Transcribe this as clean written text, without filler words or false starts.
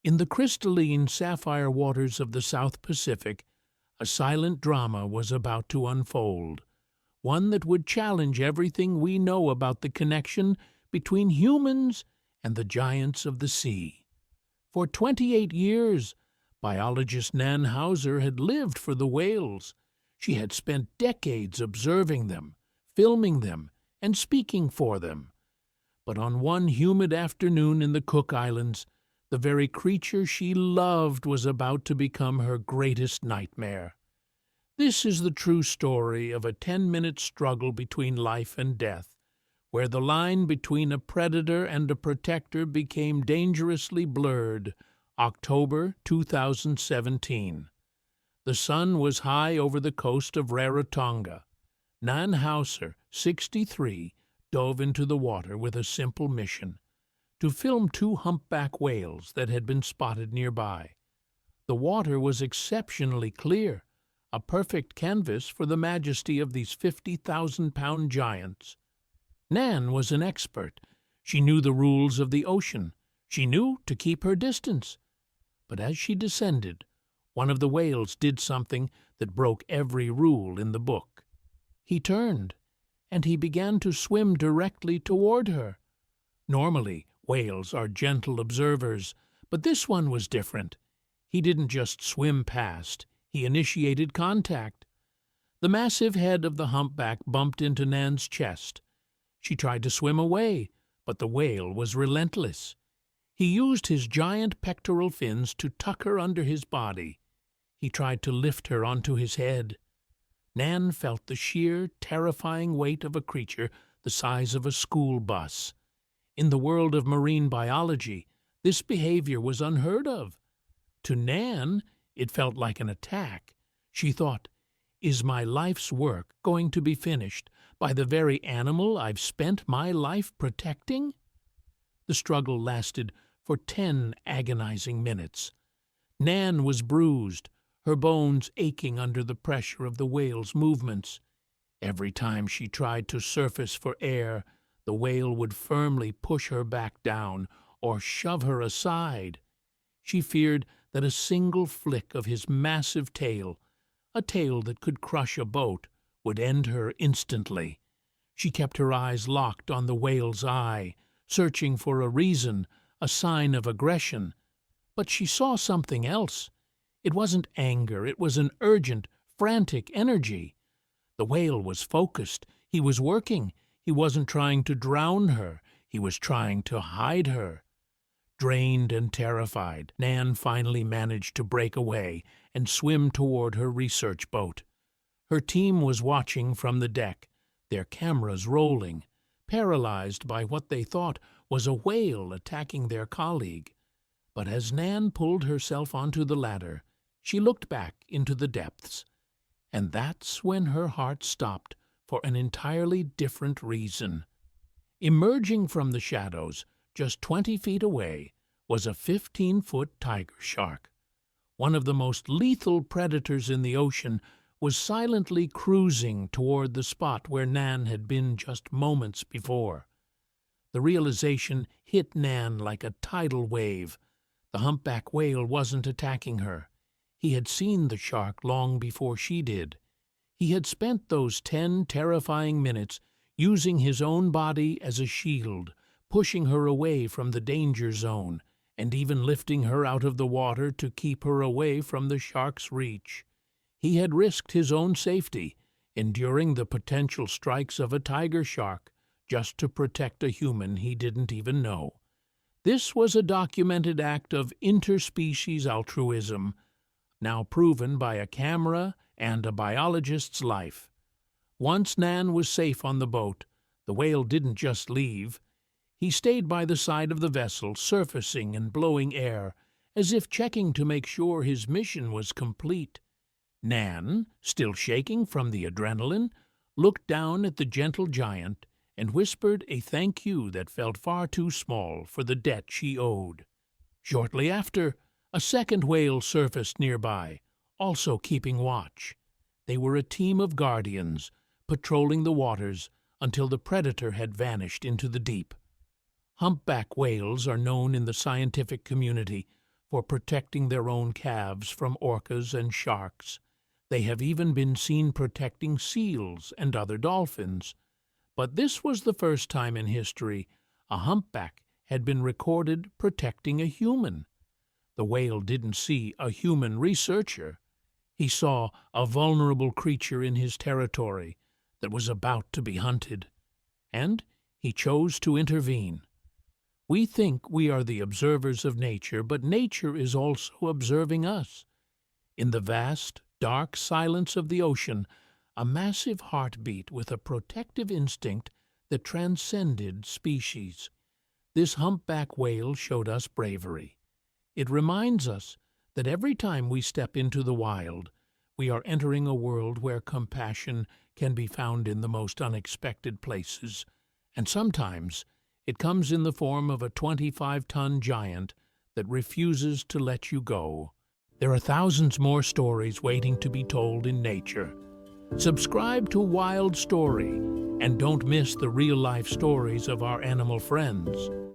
In the crystalline sapphire waters of the South Pacific, a silent drama was about to unfold, one that would challenge everything we know about the connection between humans and the giants of the sea. For 28 years, biologist Nan Hauser had lived for the whales. She had spent decades observing them, filming them, and speaking for them. But on one humid afternoon in the Cook Islands, the very creature she loved was about to become her greatest nightmare. This is the true story of a 10-minute struggle between life and death, where the line between a predator and a protector became dangerously blurred. October 2017. The sun was high over the coast of Rarotonga. Nan Hauser, 63, dove into the water with a simple mission: to film 2 humpback whales that had been spotted nearby. The water was exceptionally clear, a perfect canvas for the majesty of these 50,000-pound giants. Nan was an expert. She knew the rules of the ocean. She knew to keep her distance. But as she descended, one of the whales did something that broke every rule in the book. He turned, and he began to swim directly toward her. Normally, whales are gentle observers, but this one was different. He didn't just swim past, he initiated contact. The massive head of the humpback bumped into Nan's chest. She tried to swim away, but the whale was relentless. He used his giant pectoral fins to tuck her under his body. He tried to lift her onto his head. Nan felt the sheer, terrifying weight of a creature the size of a school bus. In the world of marine biology, this behavior was unheard of. To Nan, it felt like an attack. She thought, "Is my life's work going to be finished by the very animal I've spent my life protecting?" The struggle lasted for 10 agonizing minutes. Nan was bruised, her bones aching under the pressure of the whale's movements. Every time she tried to surface for air, the whale would firmly push her back down or shove her aside. She feared that a single flick of his massive tail, a tail that could crush a boat, would end her instantly. She kept her eyes locked on the whale's eye, searching for a reason, a sign of aggression. But she saw something else. It wasn't anger, it was an urgent, frantic energy. The whale was focused. He was working. He wasn't trying to drown her. He was trying to hide her. Drained and terrified, Nan finally managed to break away and swim toward her research boat. Her team was watching from the deck, their cameras rolling, paralyzed by what they thought was a whale attacking their colleague. But as Nan pulled herself onto the ladder, she looked back into the depths. And that's when her heart stopped for an entirely different reason. Emerging from the shadows, just 20 feet away, was a 15-foot tiger shark. One of the most lethal predators in the ocean was silently cruising toward the spot where Nan had been just moments before. The realization hit Nan like a tidal wave. The humpback whale wasn't attacking her. He had seen the shark long before she did. He had spent those 10 terrifying minutes using his own body as a shield, pushing her away from the danger zone, and even lifting her out of the water to keep her away from the shark's reach. He had risked his own safety, enduring the potential strikes of a tiger shark, just to protect a human he didn't even know. This was a documented act of interspecies altruism, now proven by a camera and a biologist's life. Once Nan was safe on the boat, the whale didn't just leave. He stayed by the side of the vessel, surfacing and blowing air, as if checking to make sure his mission was complete. Nan, still shaking from the adrenaline, looked down at the gentle giant and whispered a thank you that felt far too small for the debt she owed. Shortly after, a second whale surfaced nearby, also keeping watch. They were a team of guardians, patrolling the waters until the predator had vanished into the deep. Humpback whales are known in the scientific community for protecting their own calves from orcas and sharks. They have even been seen protecting seals and other dolphins. But this was the first time in history a humpback had been recorded protecting a human. The whale didn't see a human researcher. He saw a vulnerable creature in his territory that was about to be hunted, and he chose to intervene. We think we are the observers of nature, but nature is also observing us. In the vast, dark silence of the ocean, a massive heartbeat with a protective instinct that transcended species. This humpback whale showed us bravery. It reminds us that every time we step into the wild, we are entering a world where compassion can be found in the most unexpected places, and sometimes it comes in the form of a 25-ton giant that refuses to let you go. There are thousands more stories waiting to be told in nature. Subscribe to Wild Story and don't miss the real-life stories of our animal friends.